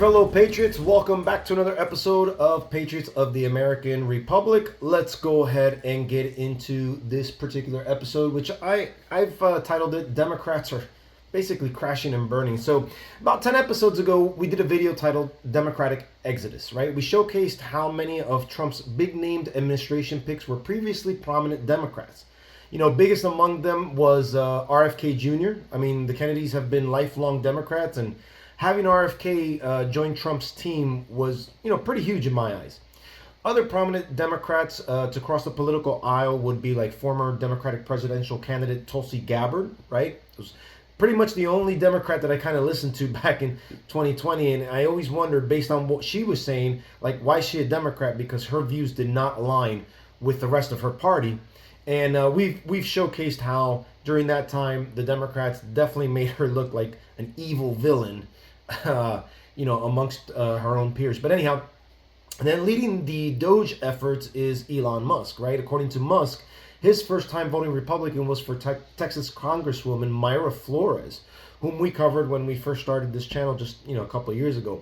fellow patriots, welcome back to another episode of Patriots of the American Republic. Let's go ahead and get into this particular episode, which I've titled it Democrats Are Basically Crashing and Burning. So about 10 episodes ago, we did a video titled Democratic Exodus, right? We showcased how many of Trump's big-named administration picks were previously prominent Democrats. You know, biggest among them was RFK Jr. I mean, the Kennedys have been lifelong Democrats, and having RFK join Trump's team was, pretty huge in my eyes. Other prominent Democrats to cross the political aisle would be like former Democratic presidential candidate Tulsi Gabbard, right? It was pretty much the only Democrat that I kind of listened to back in 2020, and I always wondered, based on what she was saying, like, why is she a Democrat? Because her views did not align with the rest of her party. And we've showcased how during that time the Democrats definitely made her look like an evil villain, amongst her own peers. But anyhow, then leading the Doge efforts is Elon Musk, right? According to Musk, his first time voting Republican was for Texas Congresswoman Mayra Flores, whom we covered when we first started this channel just, a couple of years ago.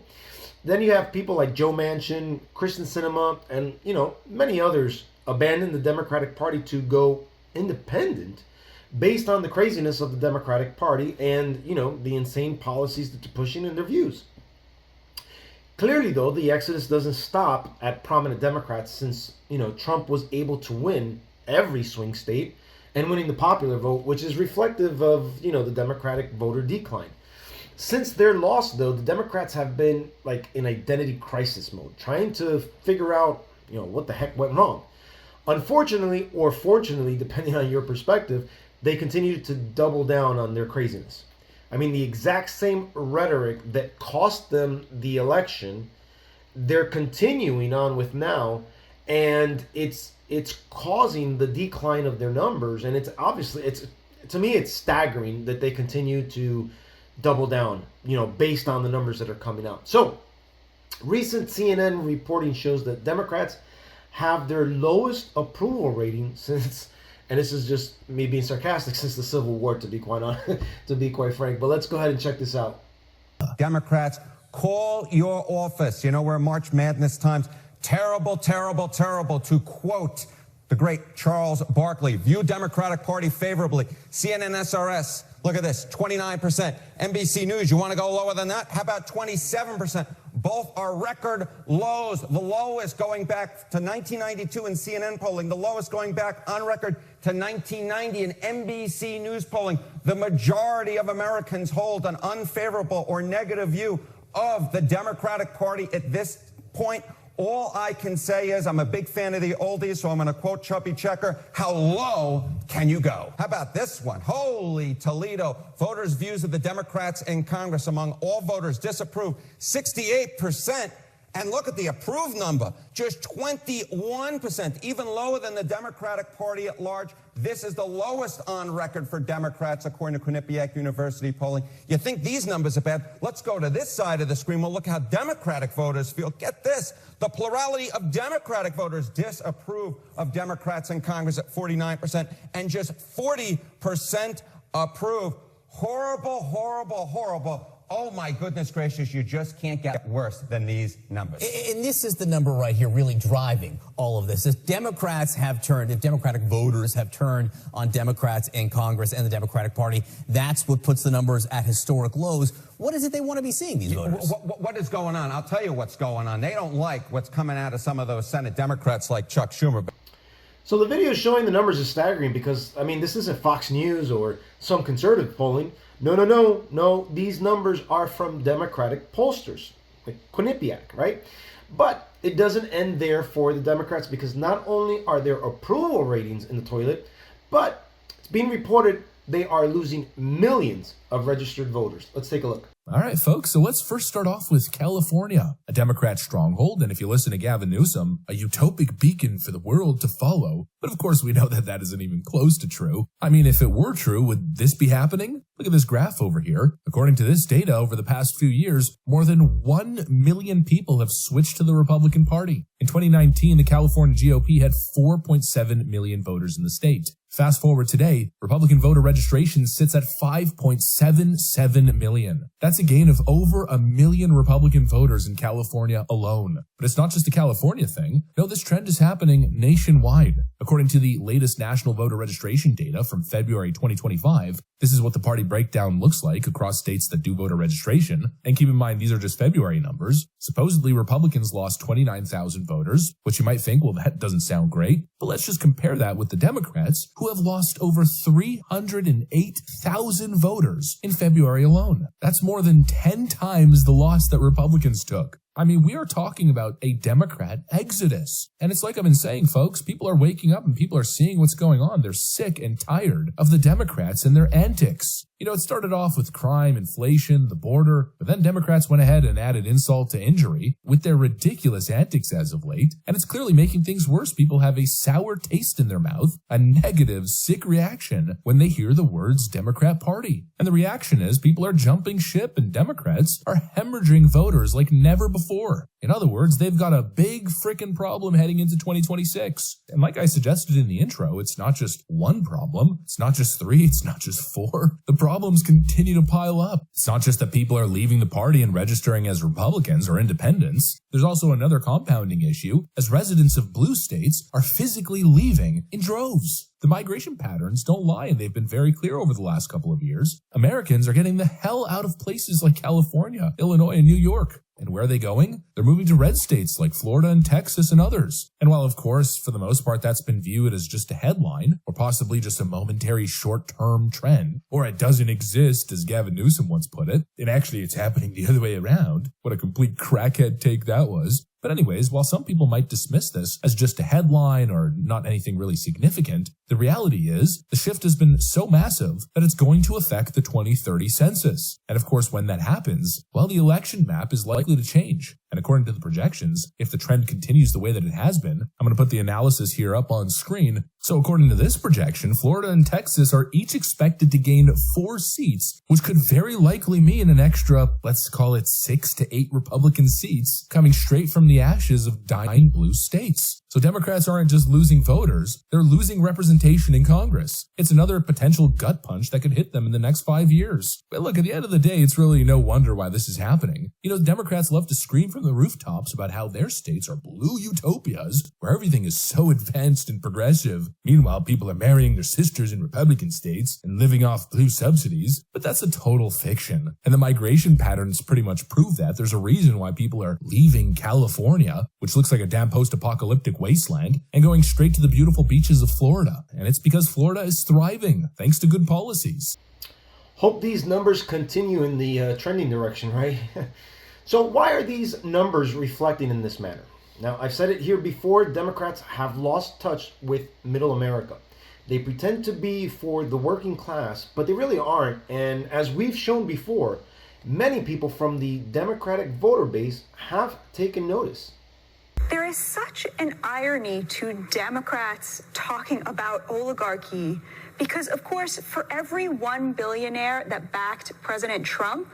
Then you have people like Joe Manchin, Kristen Sinema, and, many others abandon the Democratic Party to go independent based on the craziness of the Democratic Party and, the insane policies that they're pushing and their views. Clearly, though, the exodus doesn't stop at prominent Democrats since, Trump was able to win every swing state and winning the popular vote, which is reflective of, the Democratic voter decline. Since their loss, though, the Democrats have been like in identity crisis mode, trying to figure out, what the heck went wrong. Unfortunately, or fortunately, depending on your perspective, they continue to double down on their craziness. I mean, the exact same rhetoric that cost them the election, they're continuing on with now, and it's causing the decline of their numbers. And it's obviously, to me, it's staggering that they continue to double down, based on the numbers that are coming out. So, recent CNN reporting shows that Democrats have their lowest approval rating since, and this is just me being sarcastic, since the Civil War, to be quite frank. But let's go ahead and check this out. Democrats, call your office. We're March Madness times. Terrible, terrible, terrible. To quote the great Charles Barkley, view Democratic Party favorably. CNN SRS, look at this, 29%. NBC News, you want to go lower than that? How about 27%? Both are record lows. The lowest going back to 1992 in CNN polling, the lowest going back on record to 1990 in NBC News polling. The majority of Americans hold an unfavorable or negative view of the Democratic Party at this point. All I can say is I'm a big fan of the oldies, so I'm going to quote Chubby Checker. How low can you go? How about this one? Holy Toledo. Voters' views of the Democrats in Congress among all voters disapprove 68%. And look at the approved number, just 21%, even lower than the Democratic Party at large. This is the lowest on record for Democrats, according to Quinnipiac University polling. You think these numbers are bad? Let's go to this side of the screen. We'll look how Democratic voters feel. Get this. The plurality of Democratic voters disapprove of Democrats in Congress at 49%, and just 40% approve. Horrible, horrible, horrible. Oh, my goodness gracious, you just can't get worse than these numbers. And this is the number right here really driving all of this. If Democratic voters have turned on Democrats in Congress and the Democratic Party, that's what puts the numbers at historic lows. What is it they want to be seeing, these voters? What is going on? I'll tell you what's going on. They don't like what's coming out of some of those Senate Democrats like Chuck Schumer. So the video showing the numbers is staggering because, this isn't Fox News or some conservative polling. No. These numbers are from Democratic pollsters, like Quinnipiac, right? But it doesn't end there for the Democrats, because not only are their approval ratings in the toilet, but it's being reported they are losing millions of registered voters. Let's take a look. All right, folks, so let's first start off with California, a Democrat stronghold, and if you listen to Gavin Newsom, a utopic beacon for the world to follow. But of course, we know that that isn't even close to true. If it were true, would this be happening? Look at this graph over here. According to this data, over the past few years, more than 1 million people have switched to the Republican Party. In 2019, the California GOP had 4.7 million voters in the state. Fast forward today, Republican voter registration sits at 5.77 million. That's a gain of over 1 million Republican voters in California alone. But it's not just a California thing. No, this trend is happening nationwide. According to the latest national voter registration data from February 2025, this is what the party breakdown looks like across states that do voter registration. And keep in mind, these are just February numbers. Supposedly, Republicans lost 29,000 voters, which you might think, well, that doesn't sound great. But let's just compare that with the Democrats, who have lost over 308,000 voters in February alone. That's more than 10 times the loss that Republicans took. I mean, we are talking about a Democrat exodus. And it's like I've been saying, folks, people are waking up and people are seeing what's going on. They're sick and tired of the Democrats and their antics. You know, it started off with crime, inflation, the border, but then Democrats went ahead and added insult to injury with their ridiculous antics as of late, and it's clearly making things worse. People have a sour taste in their mouth, a negative, sick reaction when they hear the words Democrat Party. And the reaction is people are jumping ship and Democrats are hemorrhaging voters like never before. In other words, they've got a big frickin' problem heading into 2026. And like I suggested in the intro, it's not just one problem. It's not just 3. It's not just 4. The problems continue to pile up. It's not just that people are leaving the party and registering as Republicans or independents. There's also another compounding issue, as residents of blue states are physically leaving in droves. The migration patterns don't lie, and they've been very clear over the last couple of years. Americans are getting the hell out of places like California, Illinois, and New York. And where are they going? They're moving to red states like Florida and Texas and others. And while, of course, for the most part, that's been viewed as just a headline, or possibly just a momentary short-term trend, or it doesn't exist, as Gavin Newsom once put it, and actually it's happening the other way around. What a complete crackhead take that was. But anyways, while some people might dismiss this as just a headline or not anything really significant, the reality is the shift has been so massive that it's going to affect the 2030 census. And of course, when that happens, well, the election map is likely to change. And according to the projections, if the trend continues the way that it has been, I'm going to put the analysis here up on screen. So according to this projection, Florida and Texas are each expected to gain 4 seats, which could very likely mean an extra, let's call it 6 to 8 Republican seats coming straight from the ashes of dying blue states. So Democrats aren't just losing voters, they're losing representation in Congress. It's another potential gut punch that could hit them in the next 5 years. But look, at the end of the day, it's really no wonder why this is happening. You know, Democrats love to scream from the rooftops about how their states are blue utopias, where everything is so advanced and progressive. Meanwhile, people are marrying their sisters in Republican states and living off blue subsidies. But that's a total fiction. And the migration patterns pretty much prove that. There's a reason why people are leaving California, which looks like a damn post-apocalyptic wasteland, and going straight to the beautiful beaches of Florida. And it's because Florida is thriving, thanks to good policies. Hope these numbers continue in the trending direction, right? So why are these numbers reflecting in this manner? Now, I've said it here before, Democrats have lost touch with middle America. They pretend to be for the working class, but they really aren't. And as we've shown before, many people from the Democratic voter base have taken notice. There is such an irony to Democrats talking about oligarchy because, of course, for every one billionaire that backed President Trump,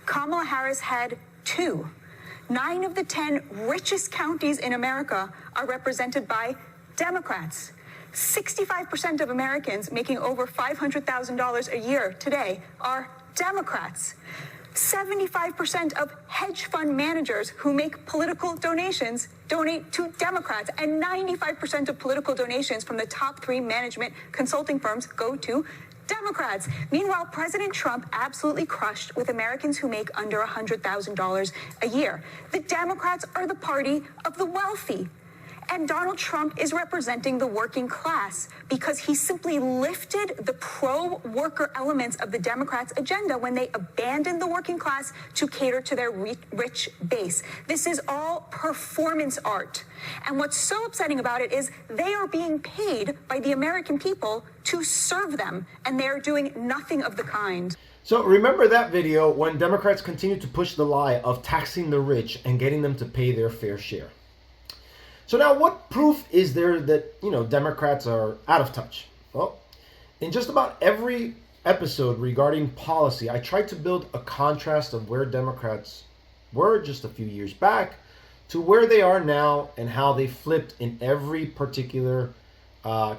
Kamala Harris had 2. 9 of the 10 richest counties in America are represented by Democrats. 65% of Americans making over $500,000 a year today are Democrats. 75% of hedge fund managers who make political donations donate to Democrats, and 95% of political donations from the top 3 management consulting firms go to Democrats. Meanwhile, President Trump absolutely crushed with Americans who make under $100,000 a year. The Democrats are the party of the wealthy. And Donald Trump is representing the working class because he simply lifted the pro-worker elements of the Democrats' agenda when they abandoned the working class to cater to their rich base. This is all performance art. And what's so upsetting about it is they are being paid by the American people to serve them, and they're doing nothing of the kind. So remember that video when Democrats continue to push the lie of taxing the rich and getting them to pay their fair share. So now what proof is there that, Democrats are out of touch? Well, in just about every episode regarding policy, I tried to build a contrast of where Democrats were just a few years back to where they are now and how they flipped in every particular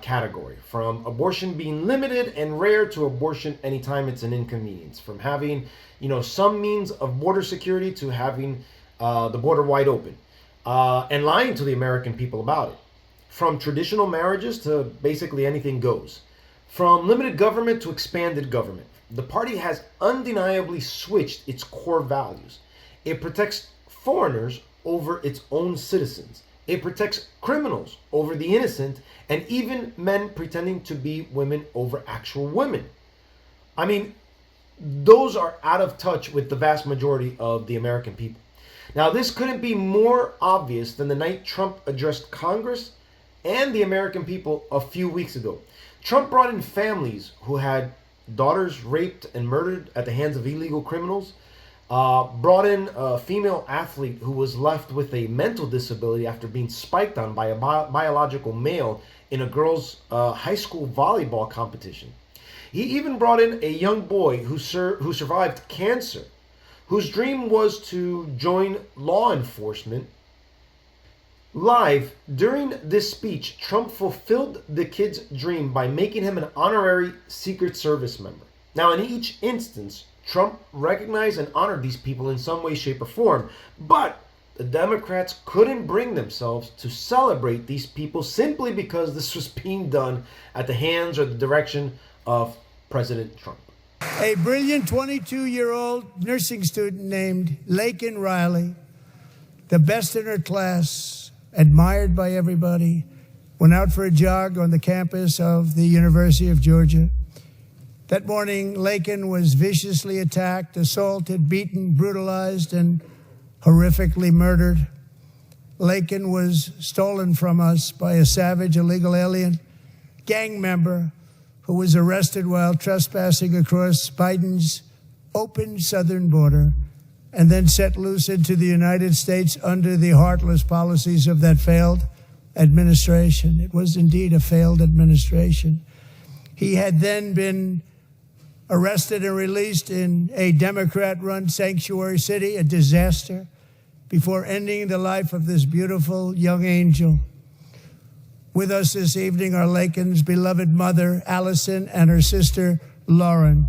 category, from abortion being limited and rare to abortion anytime it's an inconvenience, from having, some means of border security to having the border wide open, and lying to the American people about it, from traditional marriages to basically anything goes, from limited government to expanded government. The party has undeniably switched its core values. It protects foreigners over its own citizens. It protects criminals over the innocent, and even men pretending to be women over actual women. I mean, those are out of touch with the vast majority of the American people. Now, this couldn't be more obvious than the night Trump addressed Congress and the American people a few weeks ago. Trump brought in families who had daughters raped and murdered at the hands of illegal criminals, brought in a female athlete who was left with a mental disability after being spiked on by a biological male in a girls' high school volleyball competition. He even brought in a young boy who survived cancer, whose dream was to join law enforcement. Live during this speech, Trump fulfilled the kid's dream by making him an honorary Secret Service member. Now, in each instance, Trump recognized and honored these people in some way, shape, or form, but the Democrats couldn't bring themselves to celebrate these people simply because this was being done at the hands or the direction of President Trump. A brilliant 22-year-old nursing student named Laken Riley, the best in her class, admired by everybody, went out for a jog on the campus of the University of Georgia. That morning, Laken was viciously attacked, assaulted, beaten, brutalized, and horrifically murdered. Laken was stolen from us by a savage illegal alien gang member who was arrested while trespassing across Biden's open southern border and then set loose into the United States under the heartless policies of that failed administration. It was indeed a failed administration. He had then been arrested and released in a Democrat-run sanctuary city, a disaster, before ending the life of this beautiful young angel. With us this evening are Laken's beloved mother, Allison, and her sister, Lauren.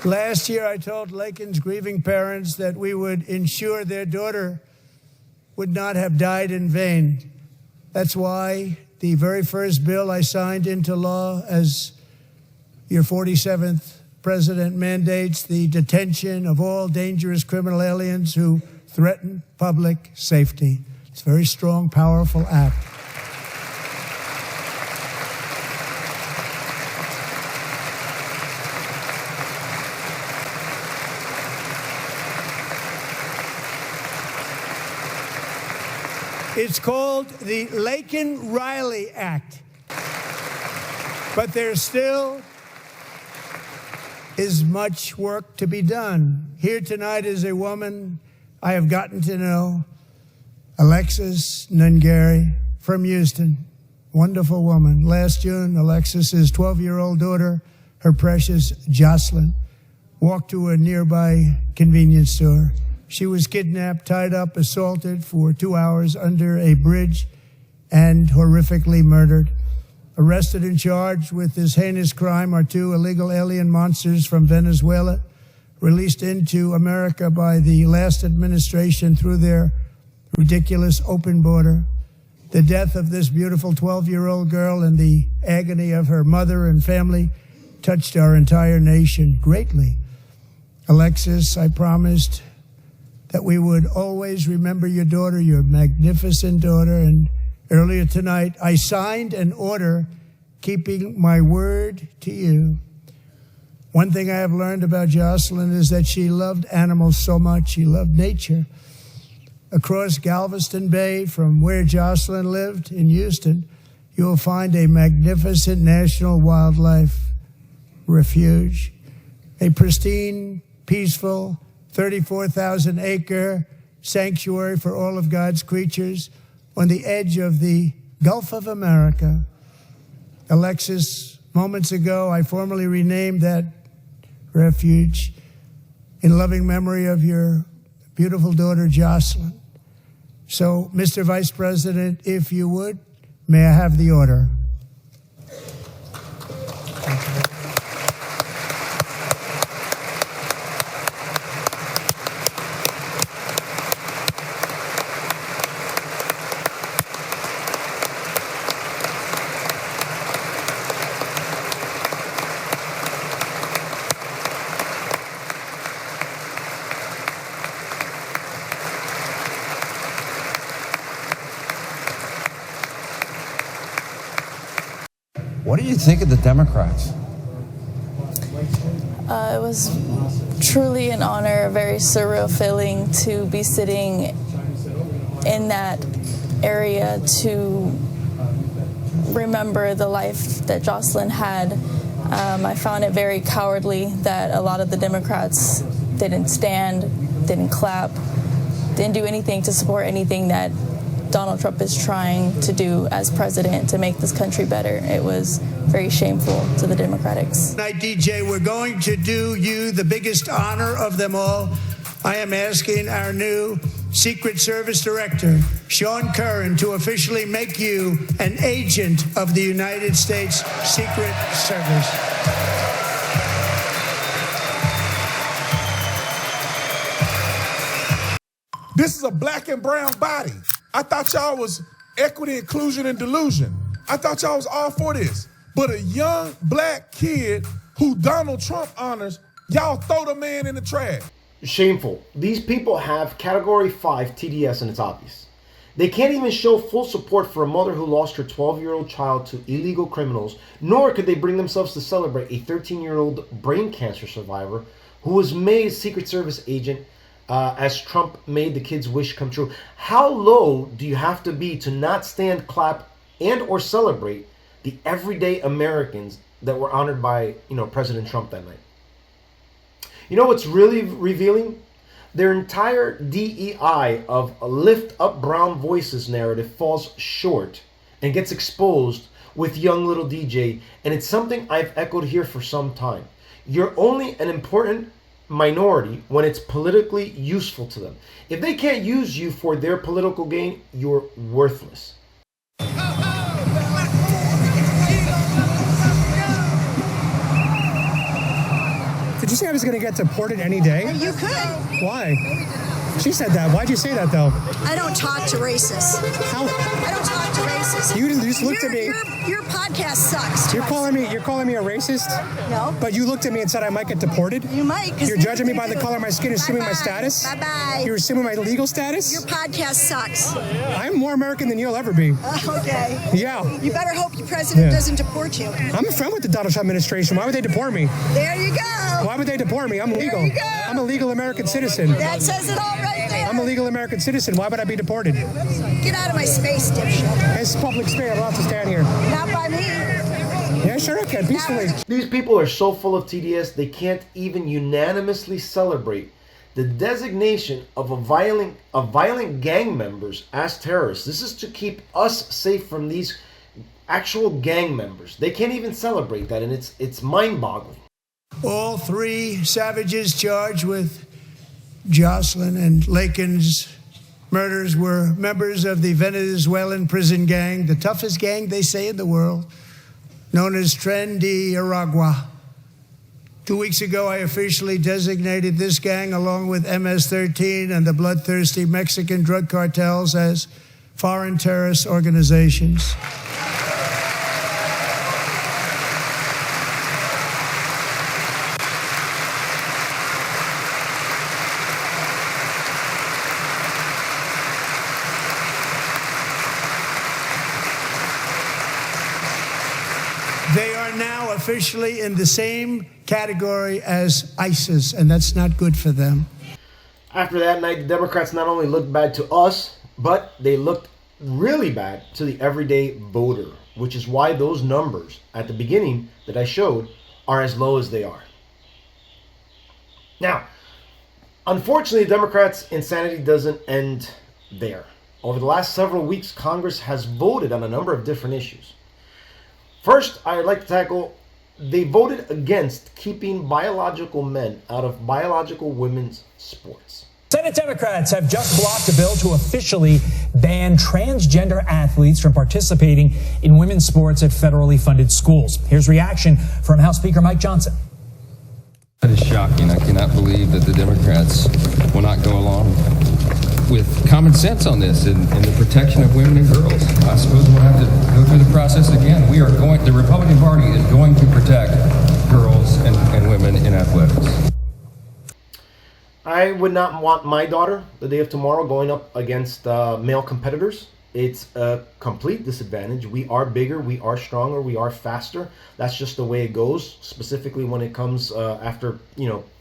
Last year, I told Laken's grieving parents that we would ensure their daughter would not have died in vain. That's why the very first bill I signed into law as your 47th president mandates the detention of all dangerous criminal aliens who threaten public safety. It's a very strong, powerful act. It's called the Laken-Riley Act. But there still is much work to be done. Here tonight is a woman I have gotten to know, Alexis Nungari from Houston. Wonderful woman. Last June, Alexis's 12-year-old daughter, her precious Jocelyn, walked to a nearby convenience store. She was kidnapped, tied up, assaulted for 2 hours under a bridge, and horrifically murdered. Arrested and charged with this heinous crime are two illegal alien monsters from Venezuela, released into America by the last administration through their ridiculous open border. The death of this beautiful 12-year-old girl and the agony of her mother and family touched our entire nation greatly. Alexis, I promised that we would always remember your daughter, your magnificent daughter. And earlier tonight, I signed an order keeping my word to you. One thing I have learned about Jocelyn is that she loved animals so much. She loved nature. Across Galveston Bay, from where Jocelyn lived in Houston, you will find a magnificent national wildlife refuge, a pristine peaceful 34,000-acre sanctuary for all of God's creatures on the edge of the Gulf of America. Alexis, moments ago, I formally renamed that refuge in loving memory of your beautiful daughter, Jocelyn. So, Mr. Vice President, if you would, may I have the order? What do you think of the Democrats? It was truly an honor, a very surreal feeling to be sitting in that area to remember the life that Jocelyn had. I found it very cowardly that a lot of the Democrats didn't stand, didn't clap, didn't do anything to support anything that Donald Trump is trying to do as president to make this country better. It was very shameful to the Democrats. Tonight, DJ, we're going to do you the biggest honor of them all. I am asking our new Secret Service Director, Sean Curran, to officially make you an agent of the United States Secret Service. This is a black and brown body. I thought y'all was equity, inclusion, and delusion. I thought y'all was all for this. But a young black kid who Donald Trump honors, y'all throw the man in the trash. Shameful. These people have Category 5 TDS, and it's obvious. They can't even show full support for a mother who lost her 12-year-old child to illegal criminals, nor could they bring themselves to celebrate a 13-year-old brain cancer survivor who was made Secret Service agent as Trump made the kid's wish come true. How low do you have to be to not stand, clap, and or celebrate the everyday Americans that were honored by, President Trump that night? You know what's really revealing? Their entire DEI of a lift up brown voices narrative falls short and gets exposed with young little DJ, and it's something I've echoed here for some time. You're only an important minority when it's politically useful to them. If they can't use you for their political gain, you're worthless. Did you say I was going to get deported any day? You could. Why? She said that. Why'd you say that, though? I don't talk to racists. How? I don't talk to racists. You just looked at me. Your podcast sucks. You're calling me a racist? No. But you looked at me and said I might get deported? You might. You're judging me by the color of my skin, assuming my status? Bye-bye. You're assuming my legal status? Your podcast sucks. I'm more American than you'll ever be. Okay. Yeah. You better hope your president doesn't deport you. I'm a friend with the Donald Trump administration. Why would they deport me? There you go. Why would they deport me? I'm legal. There you go. I'm a legal American citizen. That says it all right there. I'm a legal American citizen. Why would I be deported? Get out of my space, dipshit. It's public space. I'm allowed to stand here. Not by me. Yeah, sure I can. Peacefully. These people are so full of TDS, they can't even unanimously celebrate the designation of violent gang members as terrorists. This is to keep us safe from these actual gang members. They can't even celebrate that, and it's mind-boggling. All three savages charged with Jocelyn and Lakin's murders were members of the Venezuelan prison gang, the toughest gang, they say, in the world, known as Tren de Aragua. 2 weeks ago, I officially designated this gang, along with MS-13 and the bloodthirsty Mexican drug cartels, as foreign terrorist organizations. They are now officially in the same category as ISIS, and that's not good for them. After that night, the Democrats not only looked bad to us, but they looked really bad to the everyday voter, which is why those numbers at the beginning that I showed are as low as they are. Now, Unfortunately, Democrats' insanity doesn't end there. Over the last several weeks, Congress has voted on a number of different issues. First, I'd like to tackle, they voted against keeping biological men out of biological women's sports. Senate Democrats have just blocked a bill to officially ban transgender athletes from participating in women's sports at federally funded schools. Here's reaction from House Speaker Mike Johnson. That is shocking. I cannot believe that the Democrats will not go along with common sense on this and the protection of women and girls. I suppose we'll have to go through the process again. The Republican Party is going to protect girls and women in athletics. I would not want my daughter the day of tomorrow going up against male competitors. It's a complete disadvantage. We are bigger, we are stronger, we are faster. That's just the way it goes, specifically when it comes after,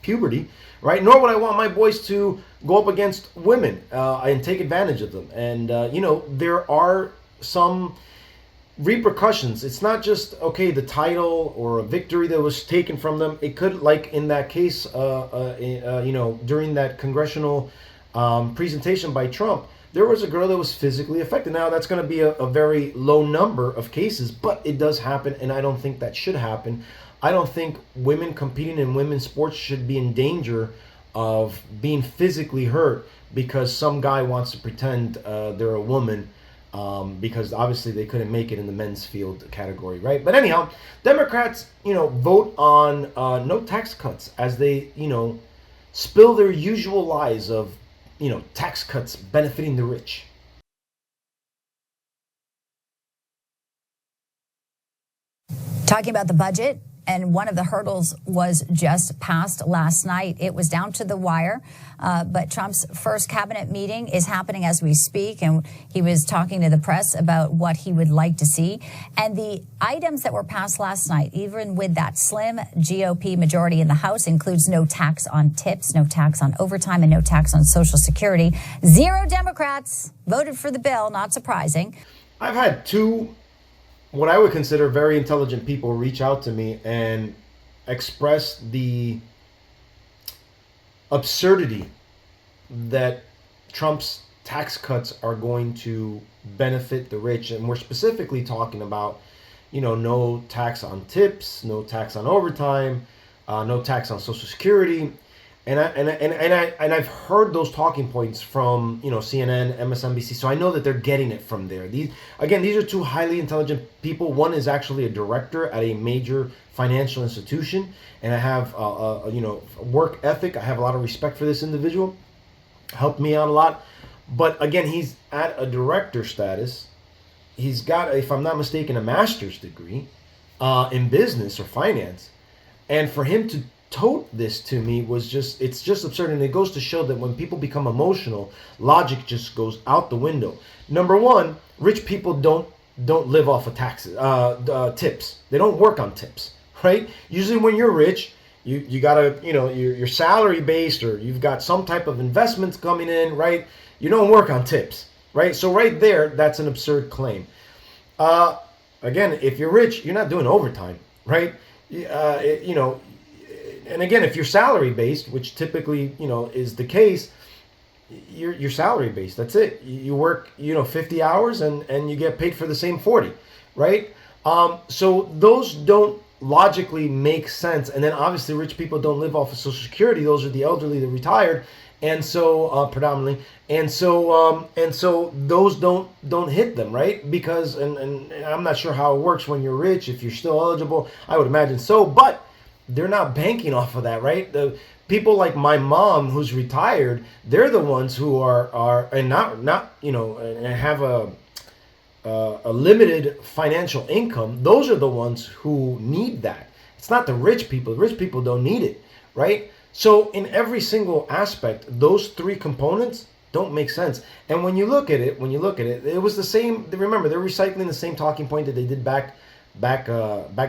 puberty, right? Nor would I want my boys to go up against women and take advantage of them. And, there are some repercussions. It's not just, okay, the title or a victory that was taken from them. It could, like in that case, during that congressional presentation by Trump, there was a girl that was physically affected. Now, that's going to be a very low number of cases, but it does happen, and I don't think that should happen. I don't think women competing in women's sports should be in danger of being physically hurt because some guy wants to pretend they're a woman because obviously they couldn't make it in the men's field category, right? But anyhow, Democrats, vote on no tax cuts as they, spill their usual lies of tax cuts benefiting the rich. Talking about the budget, and one of the hurdles was just passed last night. It was down to the wire, but Trump's first cabinet meeting is happening as we speak, and he was talking to the press about what he would like to see. And the items that were passed last night, even with that slim GOP majority in the House, includes no tax on tips, no tax on overtime, and no tax on Social Security. 0 Democrats voted for the bill, not surprising. I've had two what I would consider very intelligent people reach out to me and express the absurdity that Trump's tax cuts are going to benefit the rich. And we're specifically talking about, no tax on tips, no tax on overtime, no tax on Social Security. And I've heard those talking points from CNN, MSNBC, so I know that they're getting it from there. These are two highly intelligent people. One is actually a director at a major financial institution, and I have work ethic. I have a lot of respect for this individual. Helped me out a lot, but again, he's at a director status. He's got, if I'm not mistaken, a master's degree in business or finance, and for him to tote this to me it's just absurd. And it goes to show that when people become emotional, logic just goes out the window. Number one, rich people don't live off of taxes, tips. They don't work on tips, right? Usually when you're rich, you gotta, you're salary based, or you've got some type of investments coming in, right? You don't work on tips, right? So right there, that's an absurd claim. Again, if you're rich, you're not doing overtime, right? And again, if you're salary based, which typically, is the case, you're salary based. That's it. You work, 50 hours and you get paid for the same 40, right? So those don't logically make sense. And then obviously rich people don't live off of Social Security. Those are the elderly, the retired. And so predominantly. And so those don't hit them, right? Because, and I'm not sure how it works when you're rich, if you're still eligible, I would imagine so, but they're not banking off of that, right? The people like my mom who's retired, they're the ones who are and not and have a limited financial income. Those are the ones who need that. It's not the rich people. The rich people don't need it, right? So in every single aspect, those three components don't make sense. And when you look at it, it was the same. Remember, they're recycling the same talking point that they did back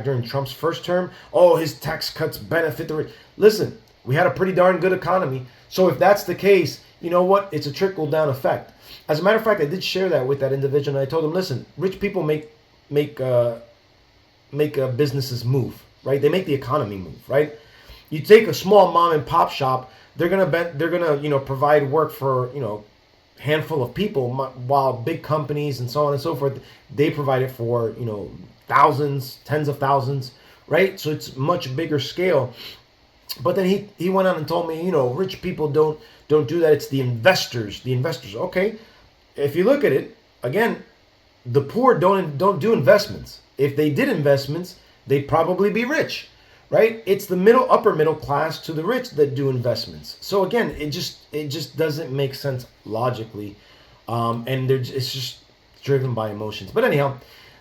during Trump's first term. Oh, his tax cuts benefit the rich. Listen, we had a pretty darn good economy. So if that's the case, you know what? It's a trickle down effect. As a matter of fact, I did share that with that individual, and I told him, listen, rich people make businesses move, right? They make the economy move, right? You take a small mom and pop shop, they're gonna provide work for handful of people, while big companies and so on and so forth, they provide it for thousands, tens of thousands, right? So it's much bigger scale. But then he went on and told me, rich people don't do that. It's the investors. Okay, if you look at it again, the poor don't do investments. If they did investments, they'd probably be rich, right? It's the upper middle class to the rich that do investments. So again, it just doesn't make sense logically, and it's just driven by emotions. But anyhow,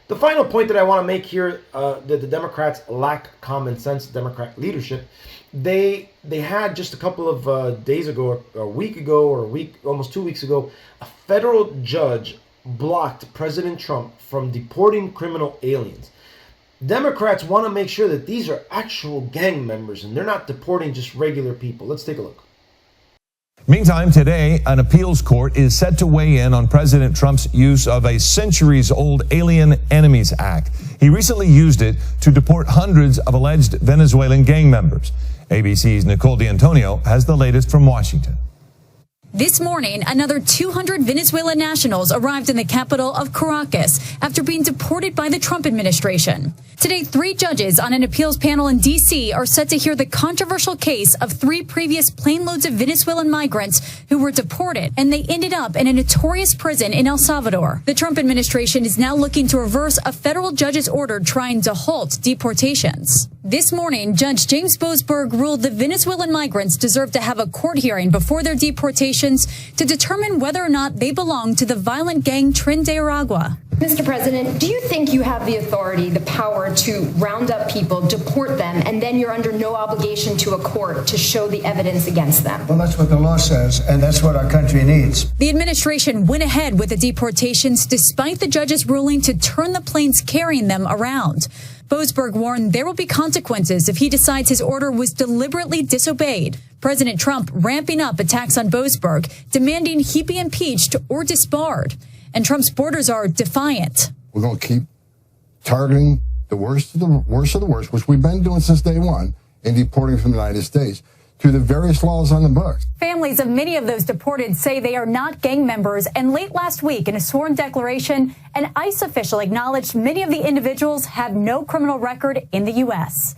the final point that I want to make here, that the Democrats lack common sense, Democrat leadership. They had just a couple of days ago, almost 2 weeks ago, a federal judge blocked President Trump from deporting criminal aliens. Democrats want to make sure that these are actual gang members and they're not deporting just regular people. Let's take a look. Meantime, today, an appeals court is set to weigh in on President Trump's use of a centuries-old Alien Enemies Act. He recently used it to deport hundreds of alleged Venezuelan gang members. ABC's Nicole D'Antonio has the latest from Washington. This morning, another 200 Venezuelan nationals arrived in the capital of Caracas after being deported by the Trump administration. Today, 3 judges on an appeals panel in D.C. are set to hear the controversial case of 3 previous plane loads of Venezuelan migrants who were deported, and they ended up in a notorious prison in El Salvador. The Trump administration is now looking to reverse a federal judge's order trying to halt deportations. This morning, Judge James Boasberg ruled the Venezuelan migrants deserve to have a court hearing before their deportation to determine whether or not they belong to the violent gang Tren de Aragua. Mr. President, do you think you have the authority, the power to round up people, deport them, and then you're under no obligation to a court to show the evidence against them? Well, that's what the law says, and that's what our country needs. The administration went ahead with the deportations despite the judge's ruling to turn the planes carrying them around. Boasberg warned there will be consequences if he decides his order was deliberately disobeyed. President Trump ramping up attacks on Boasberg, demanding he be impeached or disbarred. And Trump's supporters are defiant. We're going to keep targeting the worst of the worst, which we've been doing since day one, and deporting from the United States through the various laws on the books. Families of many of those deported say they are not gang members, and late last week in a sworn declaration, an ICE official acknowledged many of the individuals have no criminal record in the U.S.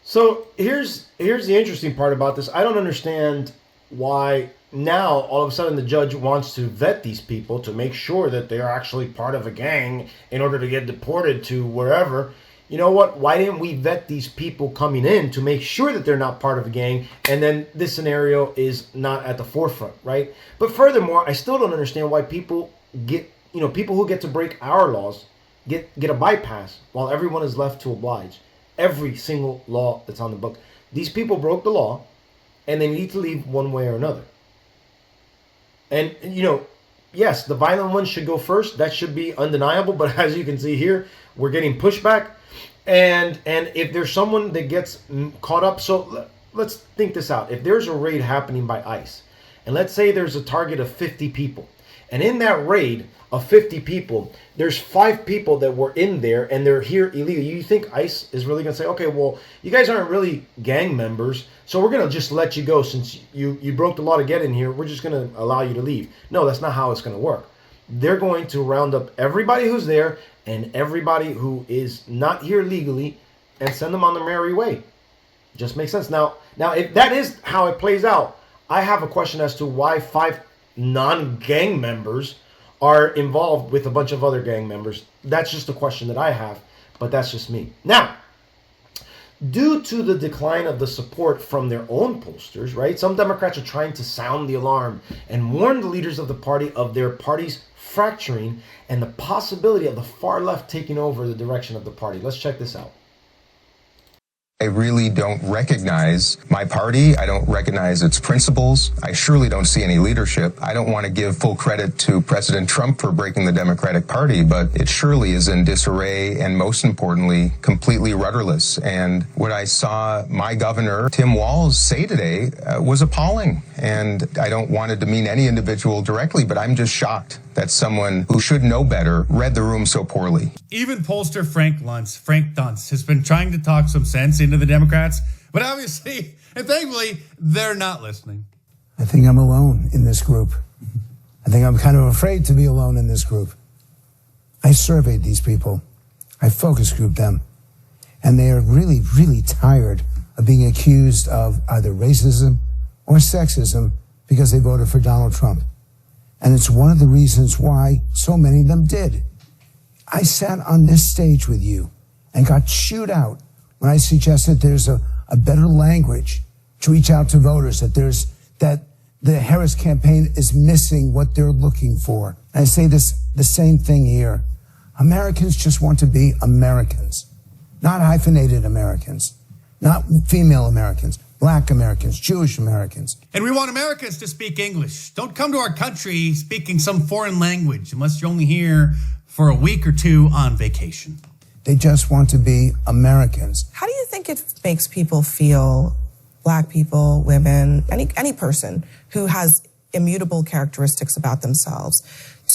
So here's the interesting part about this. I don't understand why now all of a sudden the judge wants to vet these people to make sure that they're actually part of a gang in order to get deported to wherever. You know what? Why didn't we vet these people coming in to make sure that they're not part of a gang, and then this scenario is not at the forefront, right? But furthermore, I still don't understand why people who get to break our laws get a bypass while everyone is left to oblige. Every single law that's on the book. These people broke the law, and they need to leave one way or another. And yes, the violent ones should go first. That should be undeniable. But as you can see here, we're getting pushback. And if there's someone that gets caught up, so let's think this out. If there's a raid happening by ICE, and let's say there's a target of 50 people, and in that raid of 50 people, there's 5 people that were in there and they're here illegal. You think ICE is really going to say, okay, well, you guys aren't really gang members, so we're going to just let you go since you broke the law to get in here. We're just going to allow you to leave. No, that's not how it's going to work. They're going to round up everybody who's there and everybody who is not here legally and send them on their merry way. Just makes sense. Now, if that is how it plays out, I have a question as to why 5 non-gang members are involved with a bunch of other gang members. That's just a question that I have, but that's just me. Now, due to the decline of the support from their own pollsters, right, some Democrats are trying to sound the alarm and warn the leaders of the party of their party's fracturing and the possibility of the far left taking over the direction of the party. Let's check this out. I really don't recognize my party. I don't recognize its principles. I surely don't see any leadership. I don't want to give full credit to President Trump for breaking the Democratic Party, but it surely is in disarray and, most importantly, completely rudderless. And what I saw my governor, Tim Walz, say today was appalling. And I don't want it to mean any individual directly, but I'm just shocked that someone who should know better read the room so poorly. Even pollster Frank Dunce has been trying to talk some sense into the Democrats But obviously, and thankfully, they're not listening. I think I'm alone in this group. I think I'm kind of afraid to be alone in this group. I surveyed these people. I focus grouped them. And they are really, really tired of being accused of either racism or sexism because they voted for Donald Trump. And it's one of the reasons why so many of them did. I sat on this stage with you and got chewed out when I suggested there's a better language to reach out to voters, that the Harris campaign is missing what they're looking for. And I say the same thing here. Americans just want to be Americans, not hyphenated Americans, not female Americans, Black Americans, Jewish Americans. And we want Americans to speak English. Don't come to our country speaking some foreign language unless you're only here for a week or two on vacation. They just want to be Americans. How do you think it makes people feel, Black people, women, any person who has immutable characteristics about themselves,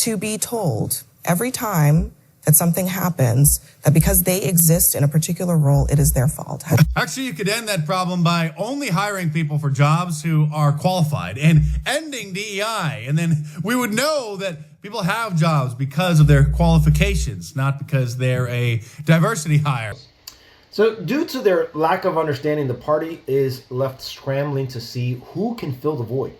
to be told every time that something happens that because they exist in a particular role, it is their fault? Actually, you could end that problem by only hiring people for jobs who are qualified and ending DEI. And then we would know that people have jobs because of their qualifications, not because they're a diversity hire. So due to their lack of understanding, the party is left scrambling to see who can fill the void.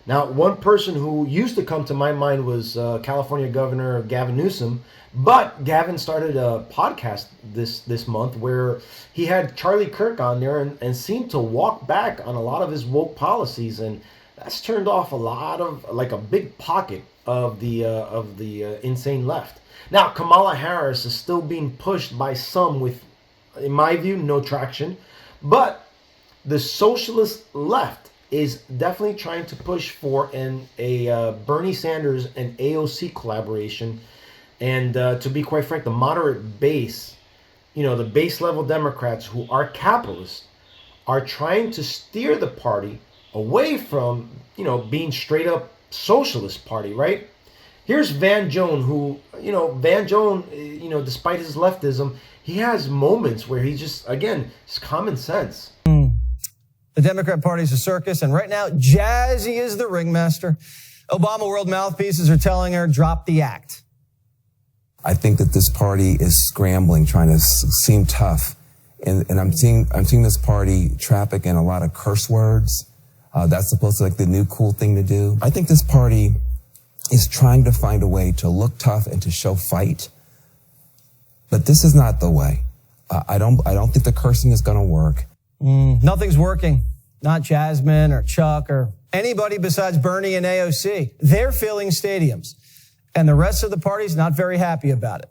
Now, one person who used to come to my mind was California Governor Gavin Newsom, but Gavin started a podcast this month where he had Charlie Kirk on there and seemed to walk back on a lot of his woke policies, and that's turned off a lot of, like, a big pocket of the insane left. Now, Kamala Harris is still being pushed by some with, in my view, no traction, but the socialist left is definitely trying to push for a Bernie Sanders and AOC collaboration. And to be quite frank, the moderate base, the base level Democrats who are capitalists, are trying to steer the party away from, being straight up socialist party, right? Here's Van Jones, who, despite his leftism, he has moments where he's just, again, it's common sense. The Democrat Party is a circus, and right now, Jazzy is the ringmaster. Obama world mouthpieces are telling her, drop the act. I think that this party is scrambling, trying to seem tough. And I'm seeing this party traffic in a lot of curse words. That's supposed to be like the new cool thing to do. I think this party is trying to find a way to look tough and to show fight. But this is not the way. I don't think the cursing is going to work. Nothing's working. Not Jasmine or Chuck or anybody besides Bernie and AOC. They're filling stadiums. And the rest of the party's not very happy about it.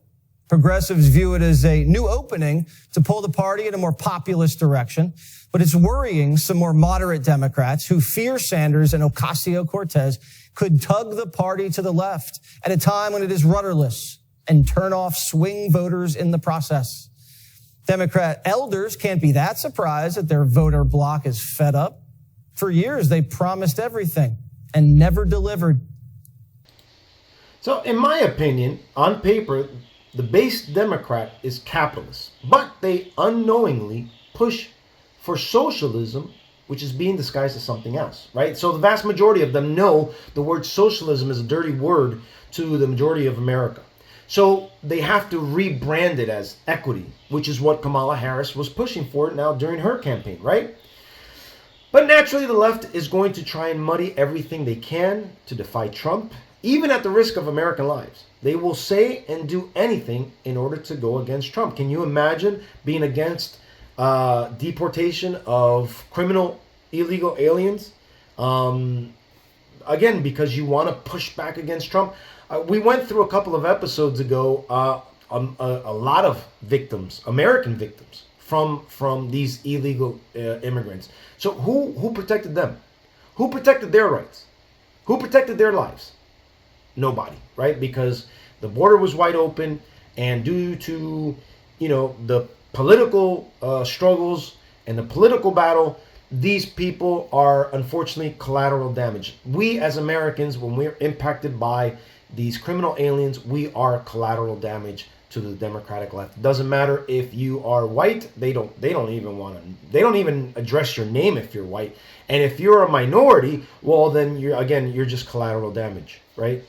Progressives view it as a new opening to pull the party in a more populist direction. But it's worrying some more moderate Democrats who fear Sanders and Ocasio-Cortez could tug the party to the left at a time when it is rudderless and turn off swing voters in the process. Democrat elders can't be that surprised that their voter bloc is fed up. For years, they promised everything and never delivered. So, in my opinion, on paper, the base Democrat is capitalist, but they unknowingly push for socialism, which is being disguised as something else, right? So the vast majority of them know the word socialism is a dirty word to the majority of America. So they have to rebrand it as equity, which is what Kamala Harris was pushing for now during her campaign, right? But naturally, the left is going to try and muddy everything they can to defy Trump, even at the risk of American lives. They will say and do anything in order to go against Trump. Can you imagine being against deportation of criminal illegal aliens? Again, because you want to push back against Trump. We went through a couple of episodes ago a lot of victims, American victims, from these illegal immigrants. So who protected them? Who protected their rights? Who protected their lives? Nobody, right? Because the border was wide open, and due to the political struggles and the political battle, these people are unfortunately collateral damage. We as Americans, when we're impacted by these criminal aliens, we are collateral damage to the Democratic left. It doesn't matter if you are white. They don't even address your name if you're white. And if you're a minority, well, then you're just collateral damage, right?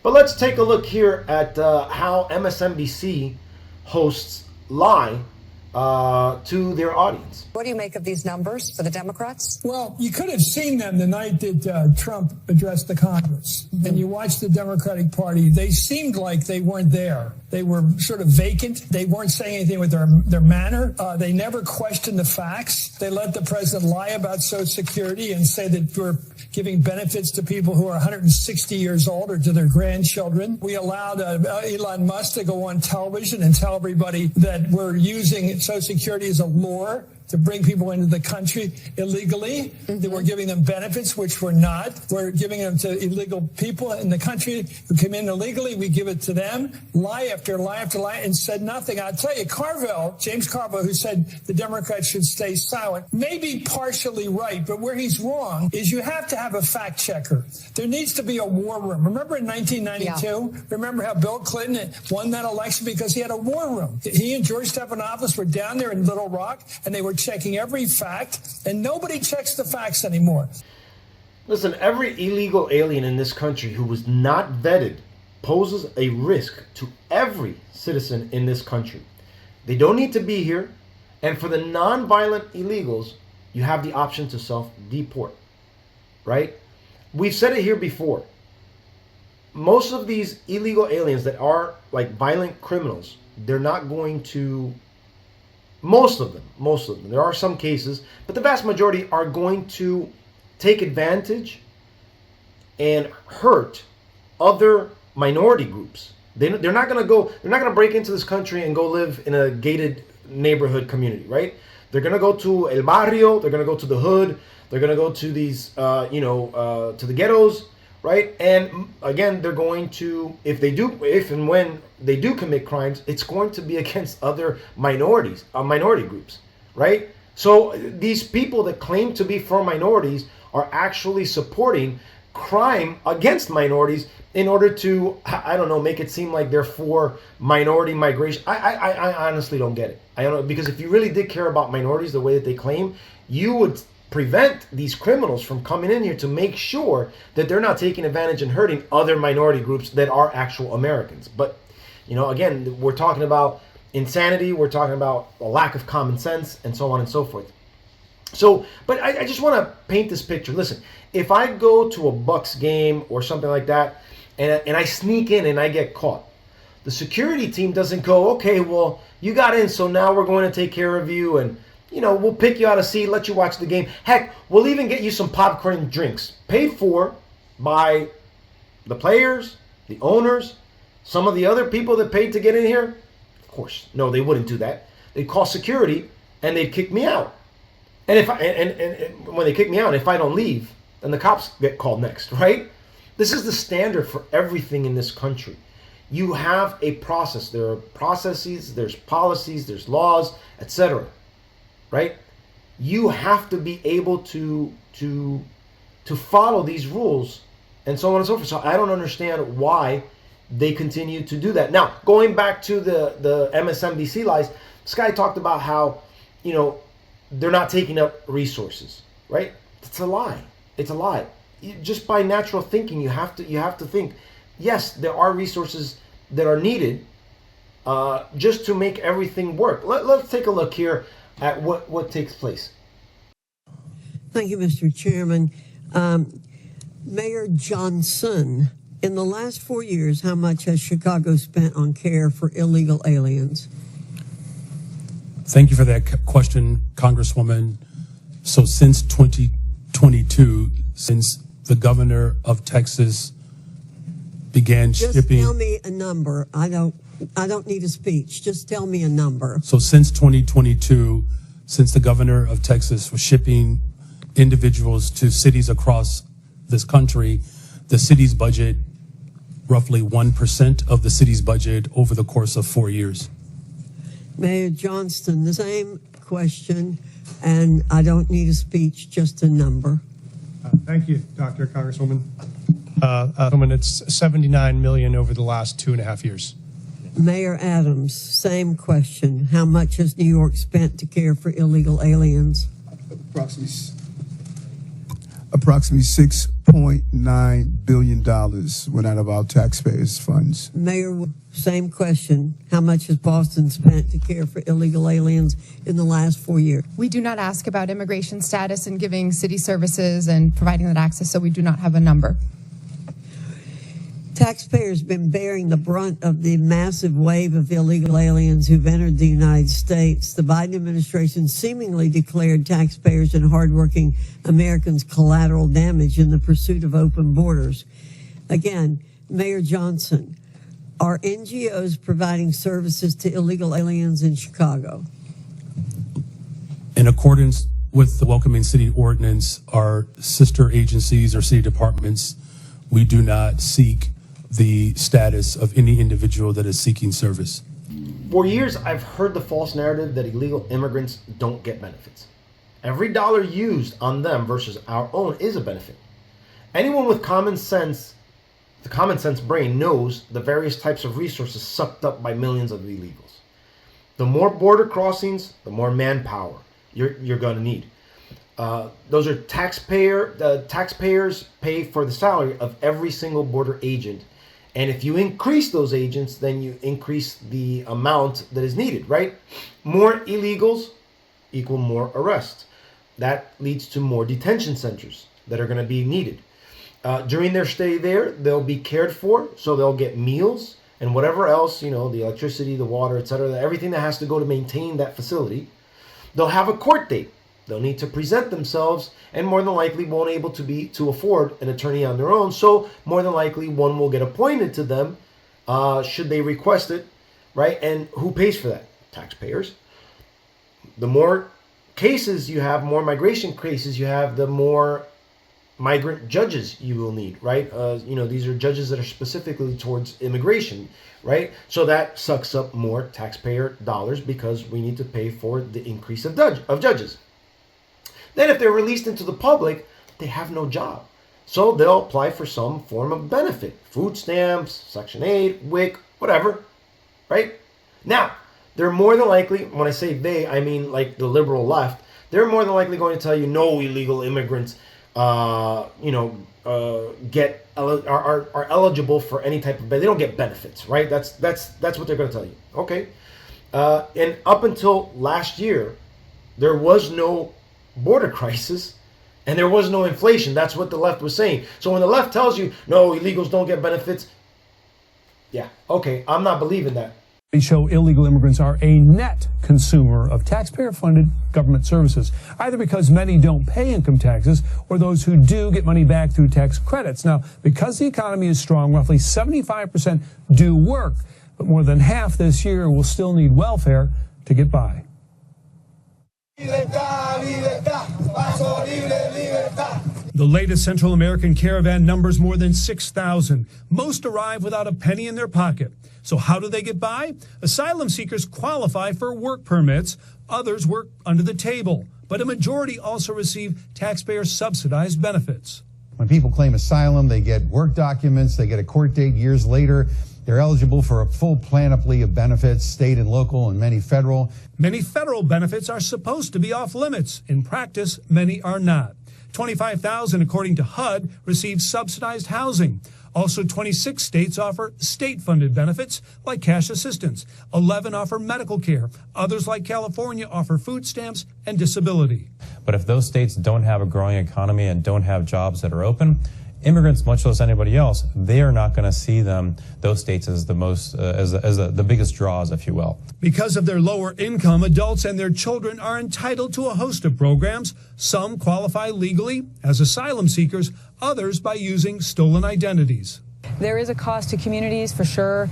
But let's take a look here at how MSNBC hosts lie to their audience. What do you make of these numbers for the Democrats? Well, you could have seen them the night that Trump addressed the Congress. And you watched the Democratic Party. They seemed like they weren't there. They were sort of vacant. They weren't saying anything with their manner. They never questioned the facts. They let the president lie about Social Security and say that we're giving benefits to people who are 160 years old or to their grandchildren. We allowed Elon Musk to go on television and tell everybody that we're using Social Security as a lure to bring people into the country illegally, that we're giving them benefits, which we're not. We're giving them to illegal people in the country who come in illegally. We give it to them. Lie after lie after lie, and said nothing. I'll tell you, James Carville, who said the Democrats should stay silent, may be partially right, but where he's wrong is you have to have a fact checker. There needs to be a war room. Remember in 1992? Yeah. Remember how Bill Clinton won that election because he had a war room. He and George Stephanopoulos were down there in Little Rock, and they were checking every fact, and nobody checks the facts anymore. Listen, every illegal alien in this country who was not vetted poses a risk to every citizen in this country. They don't need to be here, and for the non-violent illegals, you have the option to self-deport, right? We've said it here before. Most of these illegal aliens that are like violent criminals, they're not going to... Most of them. There are some cases, but the vast majority are going to take advantage and hurt other minority groups. They're not going to break into this country and go live in a gated neighborhood community, right? They're going to go to el barrio, they're going to go to the hood, they're going to go to these, to the ghettos, right? And again, they're going to, if and when they do commit crimes, it's going to be against other minority groups, right? So these people that claim to be for minorities are actually supporting crime against minorities in order to, I don't know, make it seem like they're for minority migration. I honestly don't get it. I don't know, because if you really did care about minorities the way that they claim, you would prevent these criminals from coming in here to make sure that they're not taking advantage and hurting other minority groups that are actual Americans. But, again, we're talking about insanity, we're talking about a lack of common sense, and so on and so forth. So, but I just want to paint this picture. Listen, if I go to a Bucks game or something like that, and I sneak in and I get caught, the security team doesn't go, okay, well, you got in, so now we're going to take care of you, and we'll pick you out a seat, let you watch the game. Heck, we'll even get you some popcorn and drinks paid for by the players, the owners, some of the other people that paid to get in here. Of course, no, they wouldn't do that. They'd call security and they'd kick me out. And if when they kick me out, if I don't leave, then the cops get called next, right? This is the standard for everything in this country. You have a process. There are processes, there's policies, there's laws, etc. Right? You have to be able to follow these rules and so on and so forth. So I don't understand why they continue to do that. Now, going back to the MSNBC lies, this guy talked about how, they're not taking up resources, right? It's a lie. It's a lie. Just by natural thinking, you have to think, yes, there are resources that are needed just to make everything work. Let's take a look here at what takes place. Thank you, Mr. Chairman. Mayor Johnson, in the last 4 years, how much has Chicago spent on care for illegal aliens? Thank you for that question, Congresswoman. So since 2022, since the governor of Texas began shipping... Just tell me a number. I don't need a speech. Just tell me a number. So since 2022, since the governor of Texas was shipping individuals to cities across this country, the city's budget, roughly 1% of the city's budget over the course of 4 years. Mayor Johnston, the same question, and I don't need a speech, just a number. Thank you, Dr. Congresswoman. It's $79 million over the last 2.5 years. Mayor Adams, same question. How much has New York spent to care for illegal aliens? Approximately $6.9 billion went out of our taxpayers' funds. Mayor, same question. How much has Boston spent to care for illegal aliens in the last 4 years? We do not ask about immigration status and giving city services and providing that access, so we do not have a number. Taxpayers have been bearing the brunt of the massive wave of illegal aliens who've entered the United States. The Biden administration seemingly declared taxpayers and hardworking Americans collateral damage in the pursuit of open borders. Again, Mayor Johnson, are NGOs providing services to illegal aliens in Chicago? In accordance with the Welcoming City Ordinance, our sister agencies or city departments, we do not seek the status of any individual that is seeking service. For years, I've heard the false narrative that illegal immigrants don't get benefits. Every dollar used on them versus our own is a benefit. Anyone with common sense, the common sense brain, knows the various types of resources sucked up by millions of illegals. The more border crossings, the more manpower you're going to need. Those are taxpayers pay for the salary of every single border agent. And if you increase those agents, then you increase the amount that is needed, right? More illegals equal more arrests. That leads to more detention centers that are going to be needed. During their stay there, they'll be cared for, so they'll get meals and whatever else, the electricity, the water, etc., everything that has to go to maintain that facility. They'll have a court date. They'll need to present themselves, and more than likely won't able to afford an attorney on their own. So more than likely one will get appointed to them should they request it, right? And who pays for that? Taxpayers. The more cases you have, more migration cases you have, the more migrant judges you will need, right? These are judges that are specifically towards immigration, right? So that sucks up more taxpayer dollars because we need to pay for the increase of judges. Then if they're released into the public, they have no job. So they'll apply for some form of benefit. Food stamps, Section 8, WIC, whatever, right? Now, they're more than likely, when I say they, I mean like the liberal left, they're more than likely going to tell you no illegal immigrants are eligible for any type of, they don't get benefits, right? That's what they're going to tell you. Okay. And up until last year, there was no border crisis and there was no inflation. That's what the left was saying. So when the left tells you no, illegals don't get benefits, yeah, okay, I'm not believing that. They show illegal immigrants are a net consumer of taxpayer-funded government services, either because many don't pay income taxes or those who do get money back through tax credits. Now, because the economy is strong, roughly 75% do work, but more than half this year will still need welfare to get by. The latest Central American caravan numbers more than 6,000. Most arrive without a penny in their pocket. So how do they get by? Asylum seekers qualify for work permits. Others work under the table. But a majority also receive taxpayer-subsidized benefits. When people claim asylum, they get work documents, they get a court date years later. They're eligible for a full panoply of benefits, state and local, and many federal. Many federal benefits are supposed to be off limits. In practice, many are not. 25,000, according to HUD, receive subsidized housing. Also, 26 states offer state-funded benefits like cash assistance. 11 offer medical care. Others, like California, offer food stamps and disability. But if those states don't have a growing economy and don't have jobs that are open, immigrants, much less anybody else, they are not going to see those states as the biggest draws, if you will. Because of their lower income, adults and their children are entitled to a host of programs. Some qualify legally as asylum seekers, others by using stolen identities. There is a cost to communities for sure,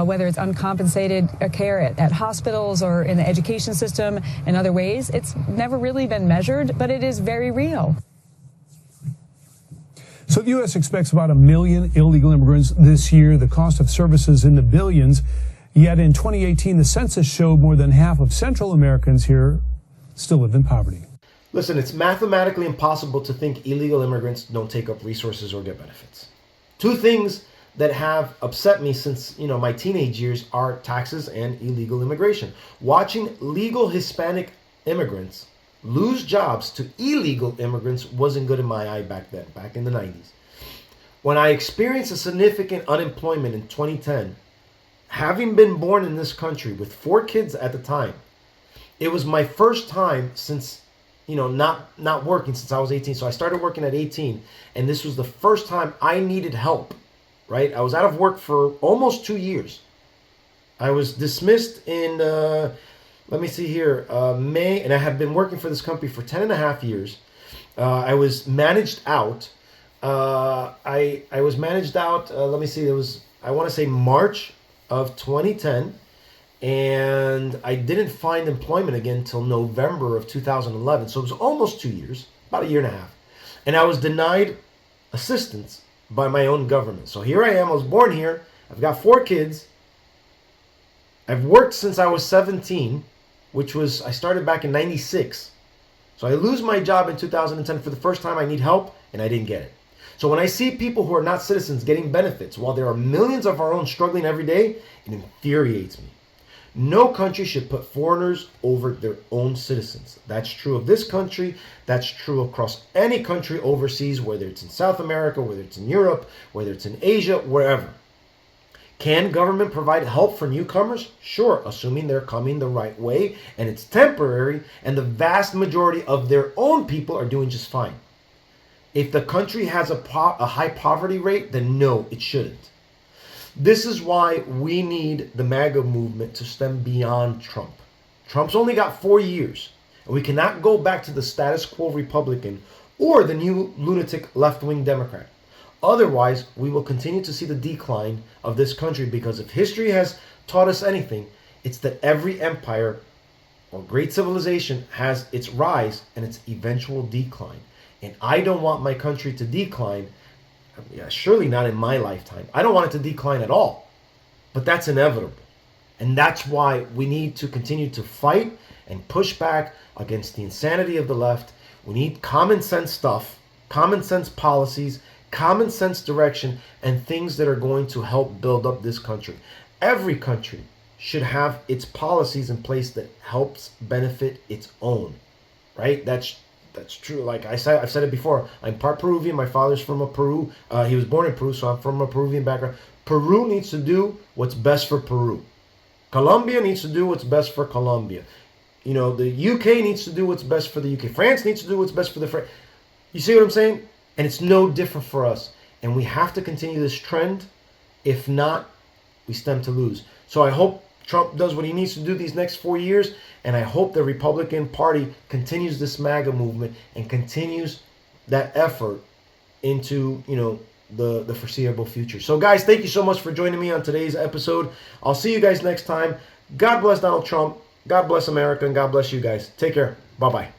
whether it's uncompensated care at hospitals or in the education system and other ways. It's never really been measured, but it is very real. So the U.S. expects about 1 million illegal immigrants this year, the cost of services in the billions. Yet in 2018, the census showed more than half of Central Americans here still live in poverty. Listen, it's mathematically impossible to think illegal immigrants don't take up resources or get benefits. Two things that have upset me since, my teenage years are taxes and illegal immigration. Watching legal Hispanic immigrants lose jobs to illegal immigrants wasn't good in my eye back then, back in the 90s. When I experienced a significant unemployment in 2010, having been born in this country with 4 kids at the time, it was my first time since, not working since I was 18. So I started working at 18, and this was the first time I needed help, right? I was out of work for almost 2 years. I was dismissed in, let me see here, May, and I have been working for this company for 10 and a half years. I was managed out. I was managed out, let me see, it was, I want to say March of 2010, and I didn't find employment again until November of 2011. So it was almost 2 years, about a year and a half. And I was denied assistance by my own government. So here I am, I was born here, I've got 4 kids, I've worked since I was 17, which was, I started back in 96. So I lose my job in 2010 for the first time. I need help, and I didn't get it. So when I see people who are not citizens getting benefits while there are millions of our own struggling every day, it infuriates me. No country should put foreigners over their own citizens. That's true of this country. That's true across any country overseas, whether it's in South America, whether it's in Europe, whether it's in Asia, wherever. Can government provide help for newcomers? Sure, assuming they're coming the right way and it's temporary and the vast majority of their own people are doing just fine. If the country has a high poverty rate, then no, it shouldn't. This is why we need the MAGA movement to stem beyond Trump. Trump's only got 4 years, and we cannot go back to the status quo Republican or the new lunatic left-wing Democrat. Otherwise, we will continue to see the decline of this country, because if history has taught us anything, it's that every empire or great civilization has its rise and its eventual decline. And I don't want my country to decline. Surely not in my lifetime. I don't want it to decline at all. But that's inevitable. And that's why we need to continue to fight and push back against the insanity of the left. We need common sense stuff, common sense policies, common sense direction, and things that are going to help build up this country. Every country should have its policies in place that helps benefit its own, right? That's true. Like I've said it before. I'm part Peruvian. My father's from Peru. He was born in Peru, so I'm from a Peruvian background. Peru needs to do what's best for Peru. Colombia needs to do what's best for Colombia. The UK needs to do what's best for the UK. France needs to do what's best for the French. You see what I'm saying? And it's no different for us. And we have to continue this trend. If not, we stand to lose. So I hope Trump does what he needs to do these next 4 years. And I hope the Republican Party continues this MAGA movement and continues that effort into, the foreseeable future. So guys, thank you so much for joining me on today's episode. I'll see you guys next time. God bless Donald Trump. God bless America, and God bless you guys. Take care. Bye-bye.